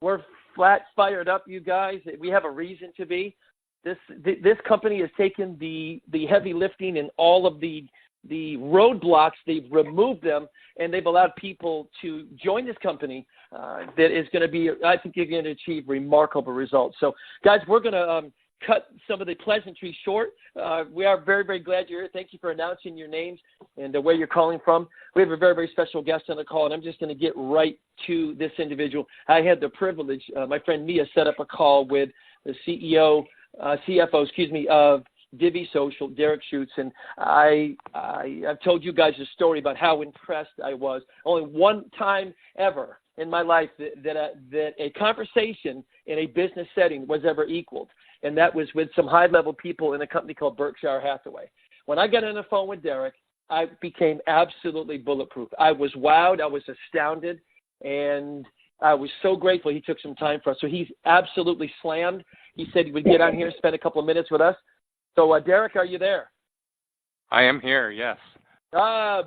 We're flat fired up, you guys. We have a reason to be. This company has taken the heavy lifting and all of the roadblocks. They've removed them, and they've allowed people to join this company that is going to be, I think you're going to achieve remarkable results. So, guys, we're going to cut some of the pleasantries short. We are very, very glad you're here. Thank you for announcing your names and where you're calling from. We have a very, very special guest on the call, and I'm just going to get right to this individual. I had the privilege, my friend Mia set up a call with the CFO, of Divvee Social, Derrick Schutz, and I've told you guys a story about how impressed I was. Only one time ever in my life that a conversation in a business setting was ever equaled, and that was with some high-level people in a company called Berkshire Hathaway. When I got on the phone with Derrick, I became absolutely bulletproof. I was wowed. I was astounded, and I was so grateful he took some time for us. So he's absolutely slammed. He said he would get on here and spend a couple of minutes with us. So, Derrick, are you there? I am here, yes.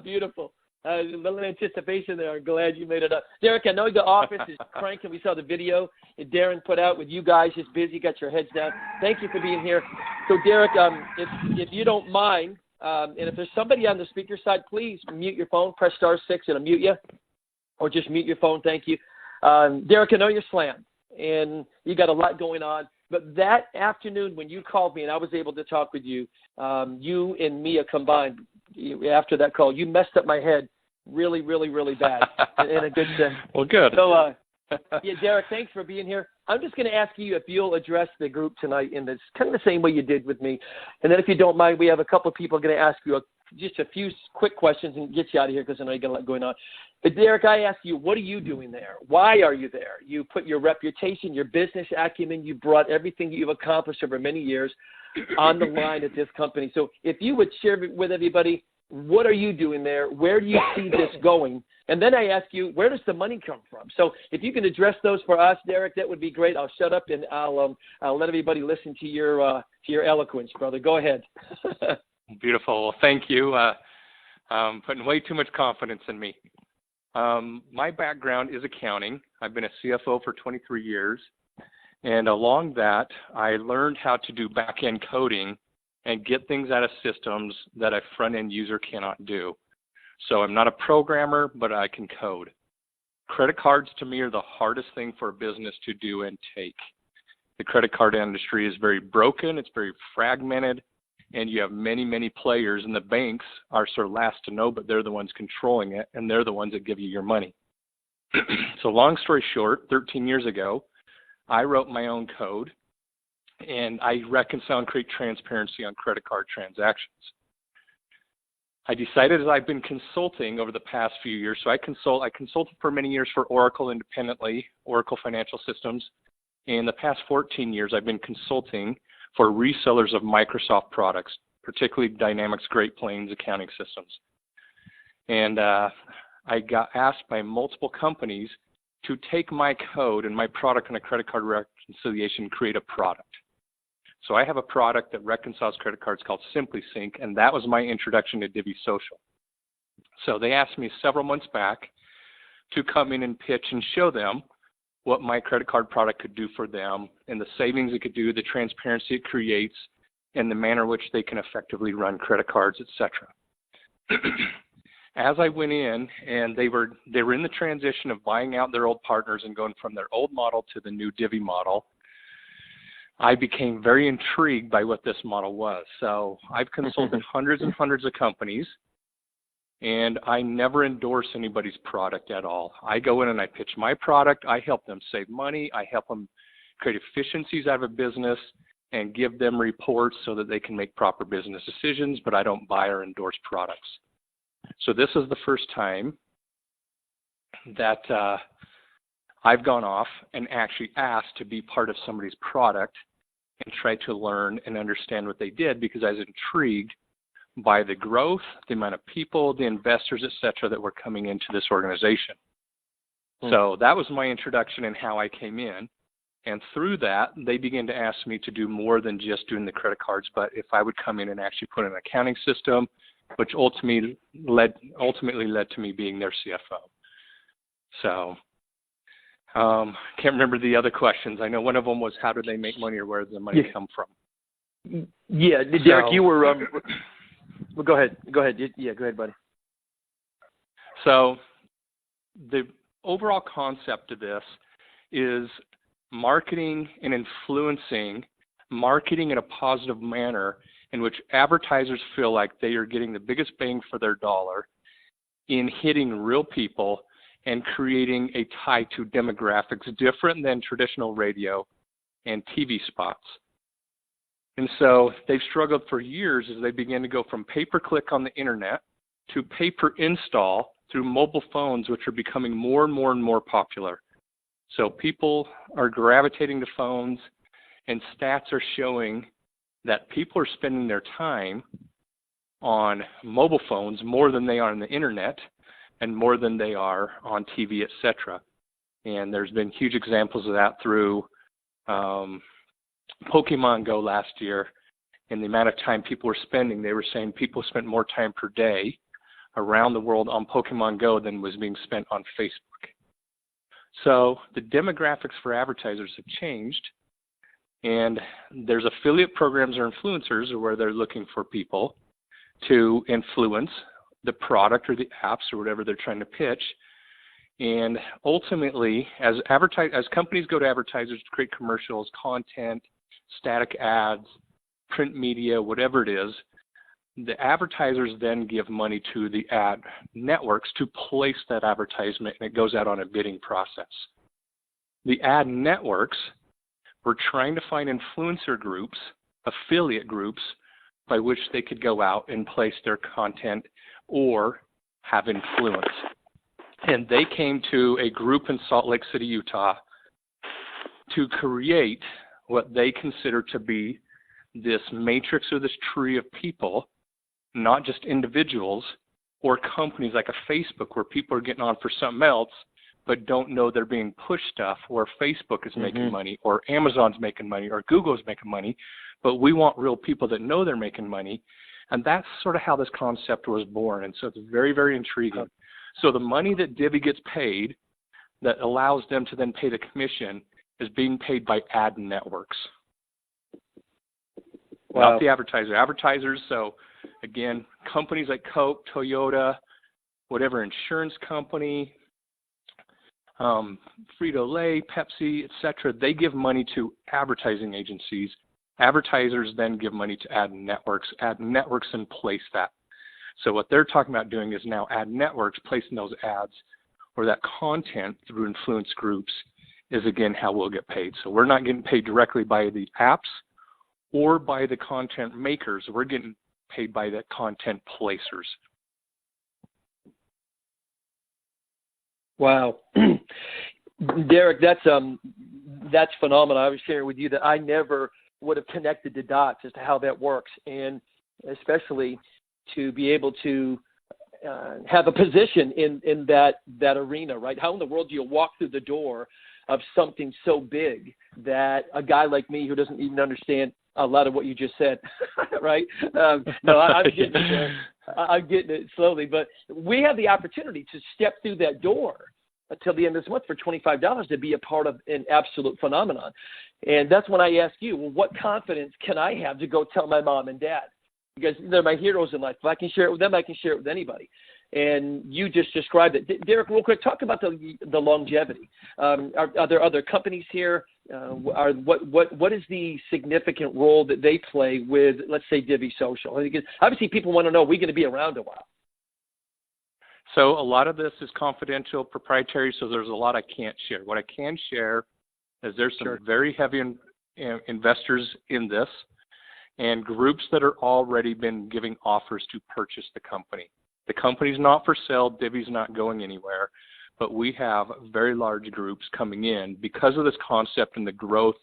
Beautiful. A little anticipation there. I'm glad you made it up. Derrick, I know the office is cranking. We saw the video that Darren put out with you guys. Just busy, got your heads down. Thank you for being here. So, Derrick, if you don't mind, and if there's somebody on the speaker side, please mute your phone. Press *6, it'll mute you. Or just mute your phone. Thank you. Derrick, I know you're slammed, and you got a lot going on. But that afternoon when you called me and I was able to talk with you, you and Mia combined, after that call, you messed up my head really, really, really bad in a good sense. Well, good. So, Derrick, thanks for being here. I'm just going to ask you if you'll address the group tonight in this kind of the same way you did with me. And then if you don't mind, we have a couple of people going to ask you just a few quick questions and get you out of here because I know you got a lot going on. But, Derrick, I ask you, what are you doing there? Why are you there? You put your reputation, your business acumen, you brought everything you've accomplished over many years on the line at this company. So if you would share with everybody, what are you doing there? Where do you see this going? And then I ask you, where does the money come from? So if you can address those for us, Derrick, that would be great. I'll shut up and I'll let everybody listen to your eloquence, brother. Go ahead. Beautiful. Well, thank you. Putting way too much confidence in me. My background is accounting. I've been a CFO for 23 years. And along that, I learned how to do back-end coding and get things out of systems that a front-end user cannot do. So I'm not a programmer, but I can code. Credit cards to me are the hardest thing for a business to do and take. The credit card industry is very broken. It's very fragmented. And you have many, many players, and the banks are sort of last to know, but they're the ones controlling it, and they're the ones that give you your money. So long story short, 13 years ago, I wrote my own code, and I reconcile and create transparency on credit card transactions. I decided as I've been consulting over the past few years, so I consulted for many years for Oracle independently, Oracle Financial Systems. In the past 14 years, I've been consulting for resellers of Microsoft products, particularly Dynamics Great Plains accounting systems. And I got asked by multiple companies to take my code and my product on a credit card reconciliation and create a product. So I have a product that reconciles credit cards called SimplySync, and that was my introduction to Divvee Social. So they asked me several months back to come in and pitch and show them what my credit card product could do for them and the savings it could do, the transparency it creates, and the manner in which they can effectively run credit cards, etc. As I went in, and they were in the transition of buying out their old partners and going from their old model to the new Divvee model, I became very intrigued by what this model was. So I've consulted hundreds and hundreds of companies, and I never endorse anybody's product at all. I go in and I pitch my product. I help them save money. I help them create efficiencies out of a business and give them reports so that they can make proper business decisions, but I don't buy or endorse products. So this is the first time that I've gone off and actually asked to be part of somebody's product and try to learn and understand what they did, because I was intrigued by the growth, the amount of people, the investors, et cetera, that were coming into this organization. So that was my introduction and how I came in. And through that, they began to ask me to do more than just doing the credit cards, but if I would come in and actually put an accounting system, which ultimately led to me being their CFO. So Can't remember the other questions. I know one of them was how do they make money or where does the money come from? Yeah, Derrick, you were. Well, go ahead. Go ahead, buddy. So the overall concept of this is marketing and influencing, marketing in a positive manner in which advertisers feel like they are getting the biggest bang for their dollar in hitting real people and creating a tie to demographics different than traditional radio and TV spots. And so they've struggled for years as they began to go from pay-per-click on the internet to pay-per-install through mobile phones, which are becoming more and more and more popular. So people are gravitating to phones, and stats are showing that people are spending their time on mobile phones more than they are on the internet and more than they are on TV, etc. And there's been huge examples of that through Pokemon Go last year, and the amount of time people were spending. They were saying people spent more time per day around the world on Pokemon Go than was being spent on Facebook. So the demographics for advertisers have changed, and there's affiliate programs or influencers where they're looking for people to influence the product or the apps or whatever they're trying to pitch. And ultimately, as companies go to advertisers to create commercials, content, static ads, print media, whatever it is, the advertisers then give money to the ad networks to place that advertisement, and it goes out on a bidding process. The ad networks were trying to find influencer groups, affiliate groups, by which they could go out and place their content or have influence. And they came to a group in Salt Lake City, Utah, to create what they consider to be this matrix or this tree of people, not just individuals or companies like a Facebook where people are getting on for something else but don't know they're being pushed stuff, or Facebook is making money, or Amazon's making money, or Google's making money, but we want real people that know they're making money. And that's sort of how this concept was born. And so it's very, very intriguing. So the money that Divvee gets paid that allows them to then pay the commission is being paid by ad networks. Wow. Not the advertiser. Advertisers, so again, companies like Coke, Toyota, whatever insurance company, Frito-Lay, Pepsi, etc., they give money to advertising agencies. Advertisers then give money to ad networks. Ad networks then place that. So what they're talking about doing is now ad networks placing those ads or that content through influence groups is, again, how we'll get paid. So we're not getting paid directly by the apps or by the content makers. We're getting paid by the content placers. Wow. Derrick, that's phenomenal. I was sharing with you that I never would have connected the dots as to how that works, and especially to be able to have a position in that arena, right? How in the world do you walk through the door of something so big that a guy like me who doesn't even understand a lot of what you just said, right? No, I'm getting it there. I'm getting it slowly, but we have the opportunity to step through that door until the end of this month for $25 to be a part of an absolute phenomenon. And that's when I ask you, well, what confidence can I have to go tell my mom and dad? Because they're my heroes in life. If I can share it with them, I can share it with anybody. And you just described it. Derrick, real quick, talk about the longevity. Are there other companies here? What is the significant role that they play with, let's say, Divvee Social? Because obviously people want to know, are we going to be around a while? So a lot of this is confidential, proprietary, so there's a lot I can't share. What I can share is there's some very heavy investors in this and groups that are already been giving offers to purchase the company. The company's not for sale. Divvy's not going anywhere. But we have very large groups coming in because of this concept and the growth,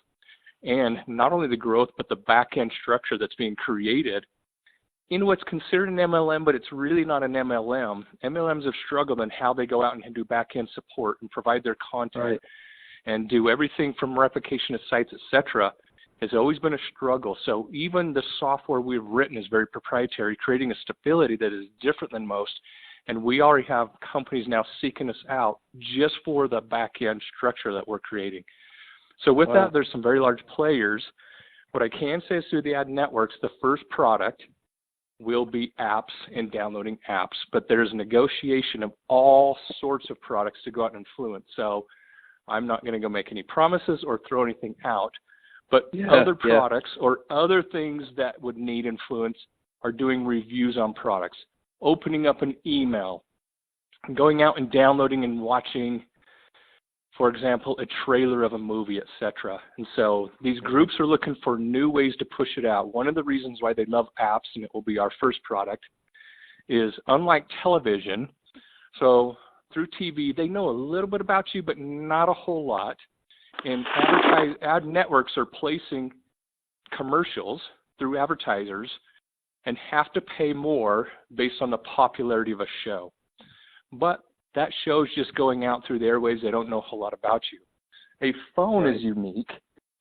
and not only the growth, but the back-end structure that's being created in what's considered an MLM, but it's really not an MLM. MLMs have struggled in how they go out and do back-end support and provide their content and do everything from replication of sites, etc. Has always been a struggle. So even the software we've written is very proprietary, creating a stability that is different than most And we already have companies now seeking us out just for the back-end structure that we're creating. So with that, there's some very large players. What I can say is through the ad networks, the first product will be apps and downloading apps, but there's a negotiation of all sorts of products to go out and influence. So I'm not going to go make any promises or throw anything out, but other products or other things that would need influence are doing reviews on products, opening up an email, going out and downloading and watching, for example, a trailer of a movie, etc. And so these groups are looking for new ways to push it out. One of the reasons why they love apps, and it will be our first product, is unlike television, so through TV, they know a little bit about you, but not a whole lot. And ad networks are placing commercials through advertisers and have to pay more based on the popularity of a show. But that show's just going out through the airwaves. They don't know a whole lot about you. A phone is unique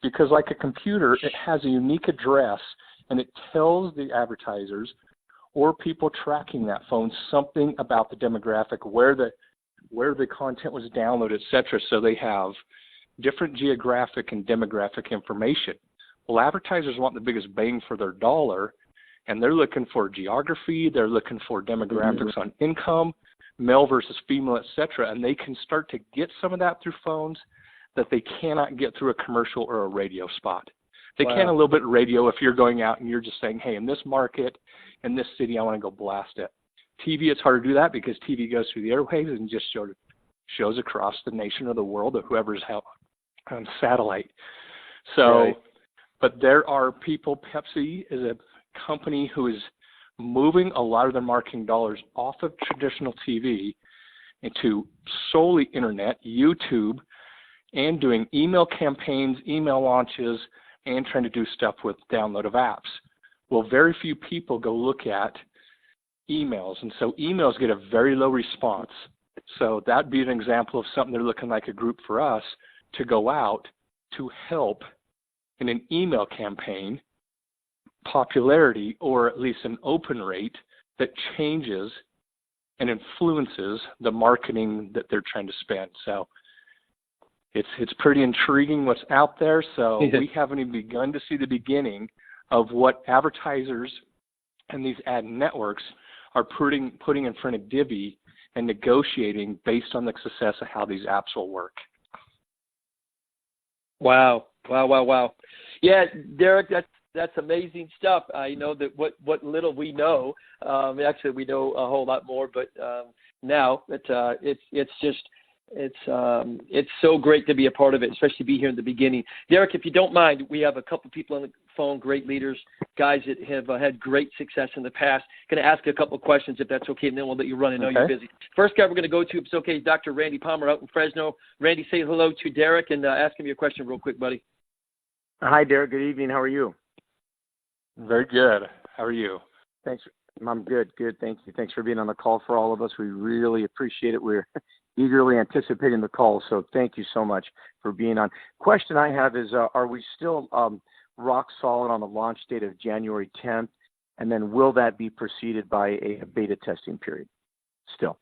because, like a computer, it has a unique address, and it tells the advertisers or people tracking that phone something about the demographic, where the content was downloaded, etc. So they have different geographic and demographic information. Well, advertisers want the biggest bang for their dollar, and they're looking for geography, they're looking for demographics on income, male versus female, etc., and they can start to get some of that through phones that they cannot get through a commercial or a radio spot. They can a little bit radio if you're going out and you're just saying, hey, in this market, in this city, I want to go blast it. TV, it's hard to do that because TV goes through the airwaves and just shows across the nation or the world or whoever's on satellite. So, but there are people, Pepsi is a company who is moving a lot of their marketing dollars off of traditional TV into solely internet, YouTube, and doing email campaigns, email launches, and trying to do stuff with download of apps. Well, very few people go look at emails, and so emails get a very low response. So that'd be an example of something they're looking like a group for us to go out to help in an email campaign popularity, or at least an open rate that changes and influences the marketing that they're trying to spend. So it's pretty intriguing what's out there. So we haven't even begun to see the beginning of what advertisers and these ad networks are putting in front of Divvee and negotiating based on the success of how these apps will work. Wow. Yeah, Derrick, that's amazing stuff. I know that what little we know, actually we know a whole lot more, but now it's so great to be a part of it, especially be here in the beginning. Derrick, if you don't mind, we have a couple people on the phone, great leaders, guys that have had great success in the past. Going to ask a couple of questions if that's okay, and then we'll let you run. I know you're busy. First guy we're going to go to, if it's okay, is Dr. Randy Palmer out in Fresno. Randy, say hello to Derrick and ask him your question real quick, buddy. Hi, Derrick. Good evening. How are you? Very good. How are you? Thanks. I'm good. Thank you. Thanks for being on the call for all of us. We really appreciate it. We're eagerly anticipating the call, so thank you so much for being on. Question I have is, are we still rock solid on the launch date of January 10th, and then will that be preceded by a beta testing period still?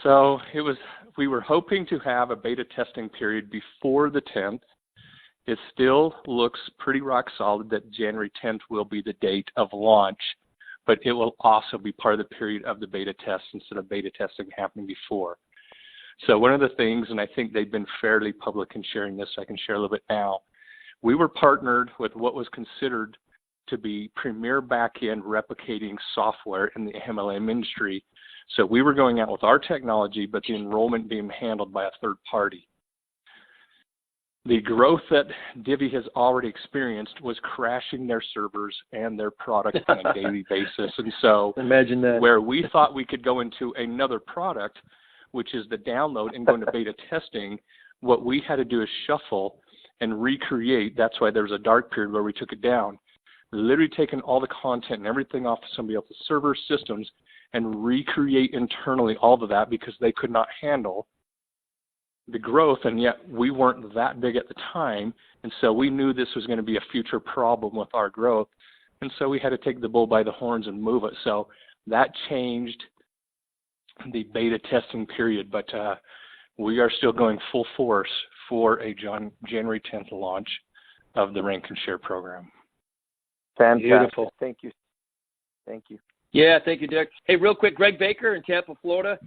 So we were hoping to have a beta testing period before the 10th. It still looks pretty rock solid that January 10th will be the date of launch, but it will also be part of the period of the beta test instead of beta testing happening before. So one of the things, and I think they've been fairly public in sharing this, so I can share a little bit now, we were partnered with what was considered to be premier back-end replicating software in the MLM industry. So we were going out with our technology, but the enrollment being handled by a third party. The growth that Divvee has already experienced was crashing their servers and their product on a daily basis. And so imagine that. Where we thought we could go into another product, which is the download, and go into beta testing, what we had to do is shuffle and recreate. That's why there was a dark period where we took it down. Literally taking all the content and everything off of somebody else's server systems and recreate internally all of that because they could not handle the growth, and yet we weren't that big at the time, and so we knew this was going to be a future problem with our growth, and so we had to take the bull by the horns and move it. So that changed the beta testing period, but we are still going full force for a January 10th launch of the Rank and Share program. Fantastic. Beautiful. Thank you. Thank you. Yeah, thank you, Derrick. Hey, real quick, Greg Baker in Tampa, Florida.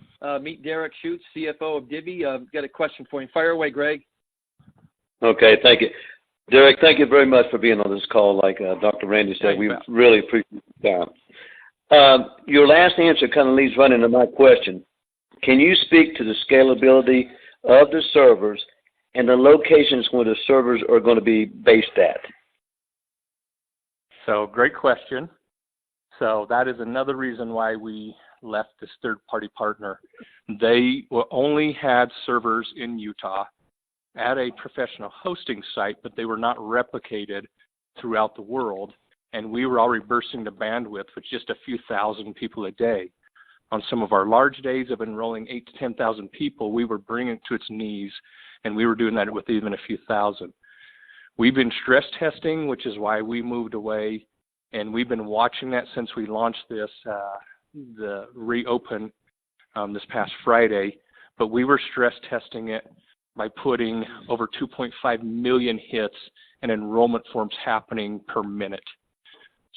Meet Derrick Schutz, CFO of Divvee. Got a question for you. Fire away, Greg. Okay, thank you. Derrick, thank you very much for being on this call. Like Dr. Randy said, we really appreciate the time. Your last answer kind of leads right into my question. Can you speak to the scalability of the servers and the locations where the servers are going to be based at? So great question. So that is another reason why we left this third-party partner. They only had servers in Utah at a professional hosting site, but they were not replicated throughout the world. And we were already bursting the bandwidth with just a few thousand people a day. On some of our large days of enrolling 8,000 to 10,000 people, we were bringing it to its knees, and we were doing that with even a few thousand. We've been stress testing, which is why we moved away, and we've been watching that since we launched this, the reopen this past Friday. But we were stress testing it by putting over 2.5 million hits and enrollment forms happening per minute.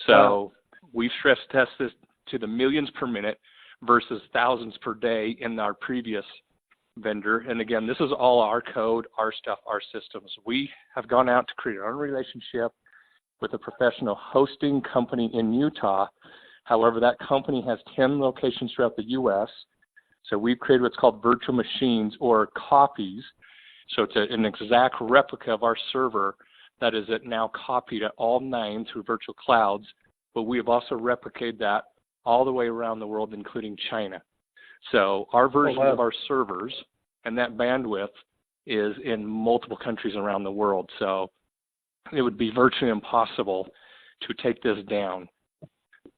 So we stress test this to the millions per minute versus thousands per day in our previous vendor. And again, this is all our code, our stuff, our systems. We have gone out to create our own relationship with a professional hosting company in Utah. However, that company has 10 locations throughout the U.S. So we've created what's called virtual machines or copies. So it's an exact replica of our server that is now copied at all 9 through virtual clouds. But we have also replicated that all the way around the world, including China. So our version of our servers and that bandwidth is in multiple countries around the world. So it would be virtually impossible to take this down.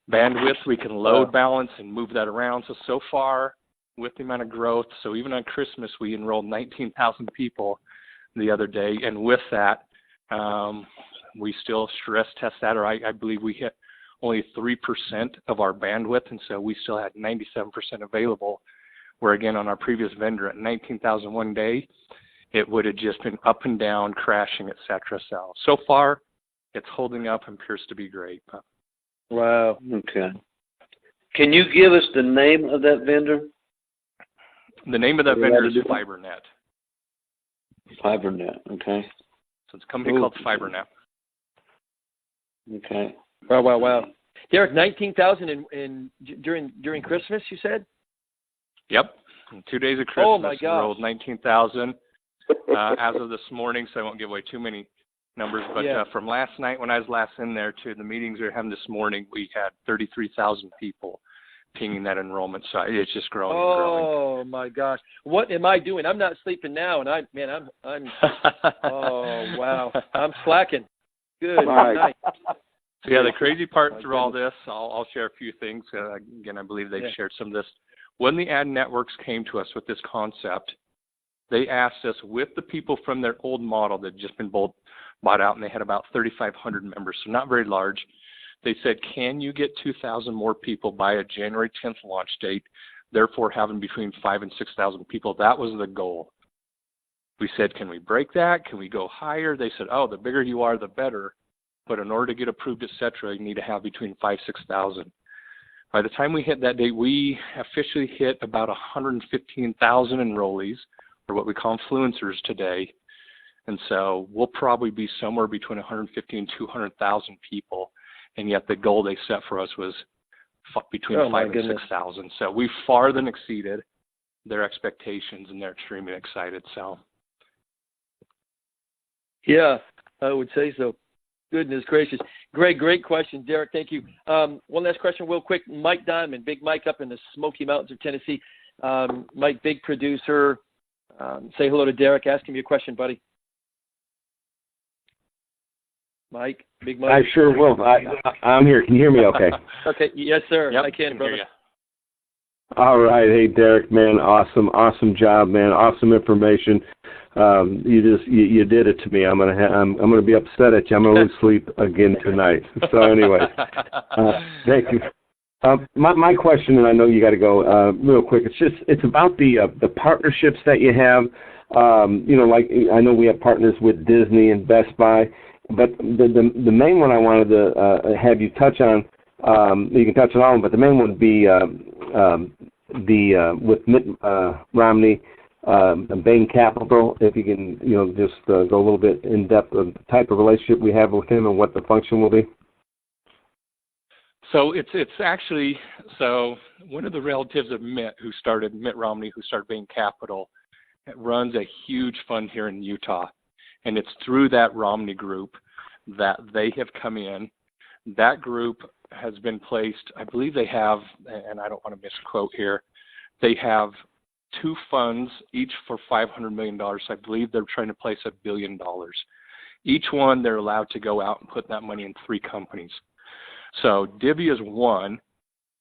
Bandwidth, we can load balance and move that around. So far, with the amount of growth, so even on Christmas, we enrolled 19,000 people the other day. And with that, we still stress test that, or I believe we hit only 3% of our bandwidth, and so we still had 97% available, where again, on our previous vendor at 19,000 one day, it would have just been up and down, crashing, etc. So far, it's holding up and appears to be great. Wow. Okay. Can you give us the name of that vendor? The name of that vendor is FiberNet. FiberNet, okay. So it's a company called FiberNet. Okay. Wow. Derrick, 19,000 during Christmas, you said? Yep. In 2 days of Christmas, oh my gosh, enrolled 19,000 as of this morning, so I won't give away too many numbers. But from last night when I was last in there to the meetings we were having this morning, we had 33,000 people pinging that enrollment. So it's just growing and growing. Oh my gosh. What am I doing? I'm not sleeping now, and I'm oh wow. I'm slacking. Good night. So the crazy part through all this, I'll share a few things. Again, I believe they've shared some of this. When the ad networks came to us with this concept, they asked us, with the people from their old model that had just been bought out, and they had about 3,500 members, so not very large. They said, can you get 2,000 more people by a January 10th launch date, therefore having between 5,000 and 6,000 people? That was the goal. We said, can we break that? Can we go higher? They said, the bigger you are, the better. But in order to get approved, et cetera, you need to have between 5,000 and 6,000. By the time we hit that date, we officially hit about 115,000 enrollees, or what we call influencers today. And so we'll probably be somewhere between 150,000 and 200,000 people. And yet the goal they set for us was between 5,000 and 6,000. So we far than exceeded their expectations, and they're extremely excited. So, yeah, I would say so. Goodness gracious. Greg, great question. Derrick, thank you. One last question real quick. Mike Diamond, Big Mike up in the Smoky Mountains of Tennessee. Mike, big producer. Say hello to Derrick. Ask him your question, buddy. Mike, Big Mike. I sure will. I'm here. Can you hear me okay? Okay. Yes, sir. Yep, I can, brother. All right. Hey, Derrick, man. Awesome job, man. Awesome information. You did it to me. I'm gonna be upset at you. I'm gonna lose sleep again tonight. So anyway, thank you. My question, and I know you got to go real quick. It's about the partnerships that you have. Like I know we have partners with Disney and Best Buy, but the main one I wanted to have you touch on. You can touch on all of them, but the main one would be with Mitt Romney, Bain Capital. If you can, just go a little bit in depth of the type of relationship we have with him and what the function will be. So it's actually, one of the relatives of Mitt Romney, who started Bain Capital, runs a huge fund here in Utah. And it's through that Romney group that they have come in. That group has been placed, I believe they have, and I don't want to misquote here, they have 2 funds, each for $500 million. So I believe they're trying to place $1 billion. Each one, they're allowed to go out and put that money in 3 companies. So Divvee is one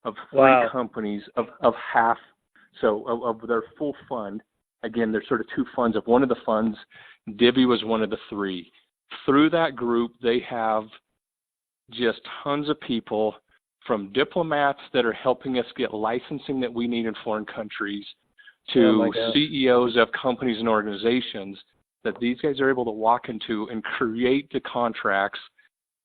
of 3 companies of half, of their full fund. Again, there's sort of 2 funds. Of one of the funds, Divvee was one of the 3. Through that group, they have just tons of people, from diplomats that are helping us get licensing that we need in foreign countries to CEOs of companies and organizations that these guys are able to walk into and create the contracts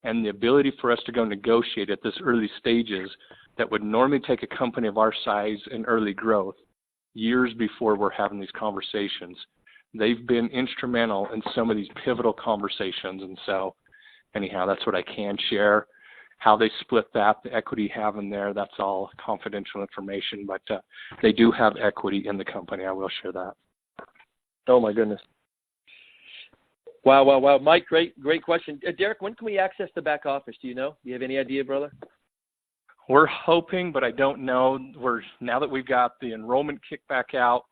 and the ability for us to go negotiate at this early stages that would normally take a company of our size and early growth years before we're having these conversations. They've been instrumental in some of these pivotal conversations. And so anyhow, that's what I can share. How they split that, the equity you have in there, that's all confidential information, but they do have equity in the company. I will share that. Oh, my goodness. Wow. Mike, great question. Derrick, when can we access the back office? Do you know? Do you have any idea, brother? We're hoping, but I don't know. Now that we've got the enrollment kicked back out,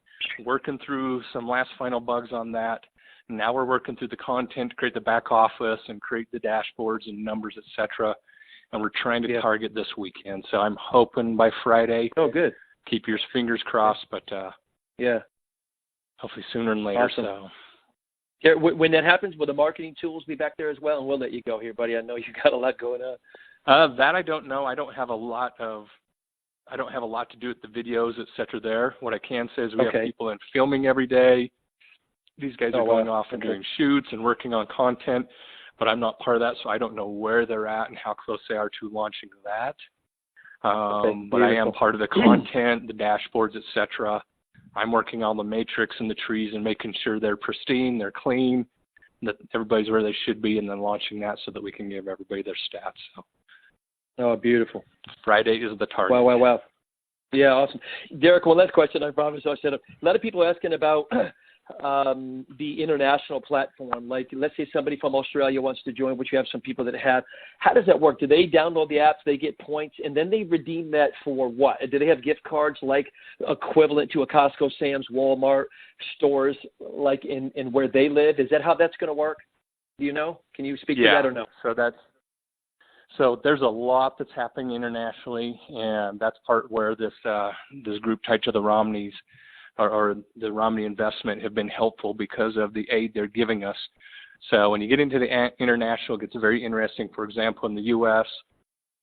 working through some last final bugs on that. Now we're working through the content to create the back office and create the dashboards and numbers, et cetera. And we're trying to target this weekend. So I'm hoping by Friday. Oh, good. Keep your fingers crossed, but hopefully sooner than later. Awesome. So. Yeah, when that happens, will the marketing tools be back there as well? And we'll let you go here, buddy. I know you got a lot going on. That I don't know. I don't have a lot to do with the videos, et cetera there. What I can say is we have people in filming every day. These guys are going off and doing shoots and working on content, but I'm not part of that, so I don't know where they're at and how close they are to launching that. But I am part of the content, the dashboards, et cetera. I'm working on the matrix and the trees and making sure they're pristine, they're clean, that everybody's where they should be, and then launching that so that we can give everybody their stats. So. Oh, beautiful. Friday is the target. Wow. Yeah, awesome. Derrick, one last question. I promise I said a lot of people are asking about the international platform. Like, let's say somebody from Australia wants to join, which you have some people that have. How does that work? Do they download the apps, they get points, and then they redeem that for what? Do they have gift cards like equivalent to a Costco, Sam's, Walmart stores like in where they live? Is that how that's going to work? Do you know? Can you speak to that or no? So there's a lot that's happening internationally, and that's part where this group tied to the Romneys or the Romney investment have been helpful because of the aid they're giving us. So when you get into the international, it gets very interesting. For example, in the U.S.,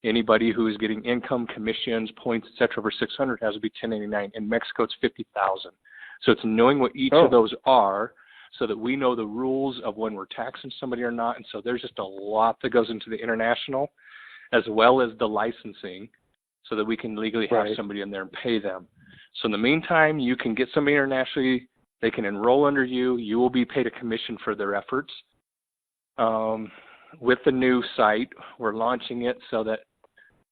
anybody who is getting income, commissions, points, et cetera, over 600 has to be 1099. In Mexico, it's 50,000. So it's knowing what each of those are, so that we know the rules of when we're taxing somebody or not. And so there's just a lot that goes into the international, as well as the licensing, so that we can legally have somebody in there and pay them. So in the meantime, you can get somebody internationally. They can enroll under you. You will be paid a commission for their efforts. With the new site, we're launching it so that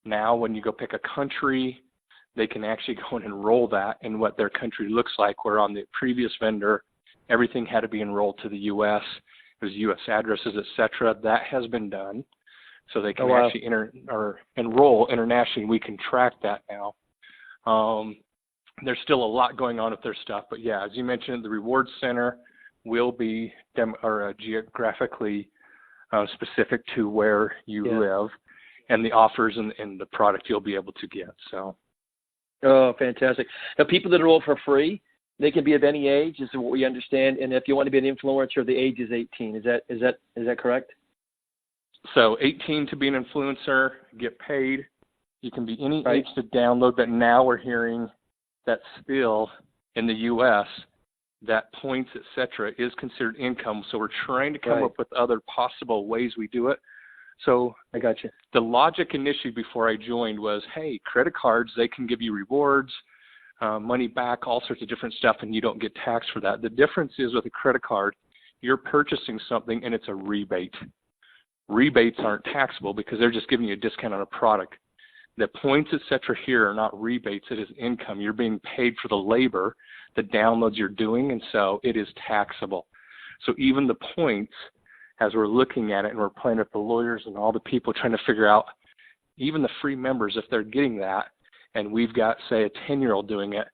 now when you go pick a country, they can actually go and enroll that in what their country looks like, where on the previous vendor, everything had to be enrolled to the U.S. It was U.S. addresses, et cetera. That has been done. So they can actually enroll internationally. We can track that now. There's still a lot going on with their stuff. But, yeah, as you mentioned, the Reward Center will be geographically specific to where you live, and the offers and the product you'll be able to get. So. Oh, fantastic. Now, people that enroll for free, they can be of any age, is what we understand. And if you want to be an influencer, the age is 18. Is that correct? So 18 to be an influencer, get paid. You can be any Right. age to download, but now we're hearing that still in the U.S., that points, et cetera, is considered income. So we're trying to come Right. up with other possible ways we do it. So I got you. the logic initially before I joined was, hey, credit cards, they can give you rewards, money back, all sorts of different stuff, and you don't get taxed for that. The difference is with a credit card, you're purchasing something and it's a rebate. Rebates aren't taxable because they're just giving you a discount on a product. The points, et cetera, here are not rebates. It is income. You're being paid for the labor, the downloads you're doing, and so it is taxable. So even the points, as we're looking at it and we're playing with the lawyers and all the people trying to figure out, even the free members, if they're getting that, and we've got, say, a 10-year-old doing it,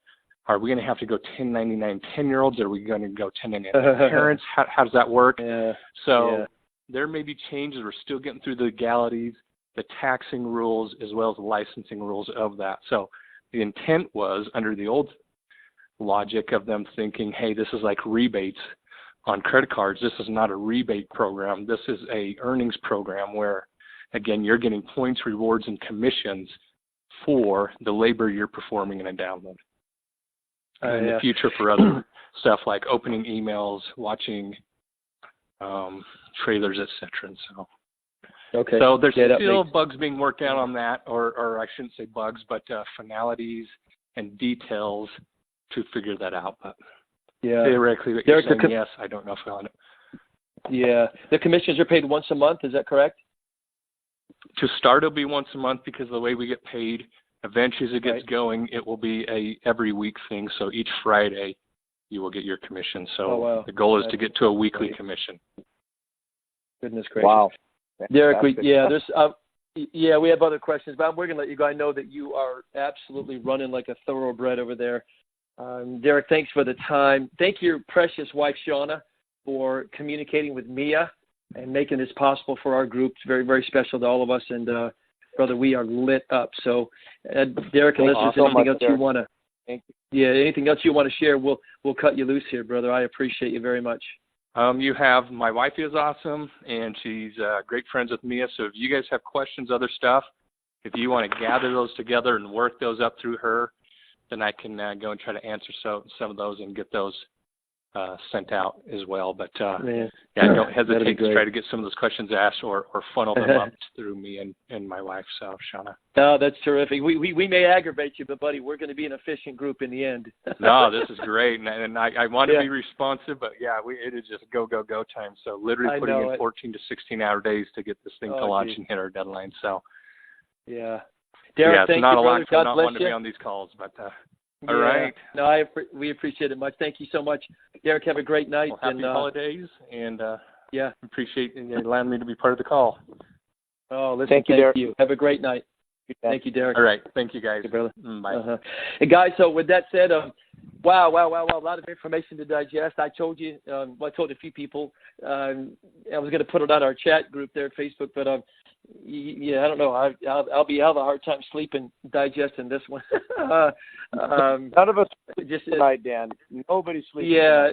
are we going to have to go 1099 10-year-olds? Are we going to go 1099 parents? How does that work? Yeah. So Yeah. there may be changes. We're still getting through the legalities, the taxing rules, as well as the licensing rules of that. So the intent was, under the old logic of them thinking, hey, this is like rebates on credit cards. This is not a rebate program. This is a earnings program where, again, you're getting points, rewards, and commissions for the labor you're performing in a download. In the future for other stuff like opening emails, watching trailers, et cetera. And so, Okay. so there's still bugs being worked out on that, or I shouldn't say bugs, but finalities and details to figure that out. But theoretically, what you're saying, yes, I don't know if on it. Yeah. The commissions are paid once a month. Is that correct? To start, it'll be once a month because of the way we get paid. Eventually, as it gets going, it will be a every week thing. So each Friday, you will get your commission. So the goal is to get to a weekly commission. Goodness gracious. Wow. Derrick, we have other questions, but we're going to let you go. I know that you are absolutely running like a thoroughbred over there. Derrick, thanks for the time. Thank your precious wife, Shauna, for communicating with Mia and making this possible for our group. It's very, very special to all of us. And, brother, we are lit up. So, Derrick, unless there's anything else you want to anything else you want to share, we'll cut you loose here, brother. I appreciate you very much. You have, my wife is awesome, and she's great friends with Mia. So if you guys have questions, other stuff, if you want to gather those together and work those up through her, then I can go and try to answer some of those and get those sent out as well. But don't hesitate to try to get some of those questions asked or funnel them up through me and my wife, so Shauna. No, that's terrific. We may aggravate you, but buddy, we're going to be an efficient group in the end. No, this is great, and I want to be responsive, but it is just go time. So literally putting in 14 to 16-hour days to get this thing to launch and hit our deadline. So Derrick, thank not you, a lot. God not bless one to you. be on these calls, but. All right. No, we appreciate it much. Thank you so much, Derrick. Have a great night. Well, happy holidays, and appreciate you allowing me to be part of the call. Oh, listen, thank you. Have a great night. Thank you, Derrick. All right. Thank you, guys. Thank you, brother. Bye. And guys, so with that said, wow, a lot of information to digest. I told you, I told a few people, I was going to put it on our chat group there at Facebook, but I don't know. I'll have a hard time sleeping, digesting this one. None of us just tonight, Dan. Nobody sleeps. Yeah.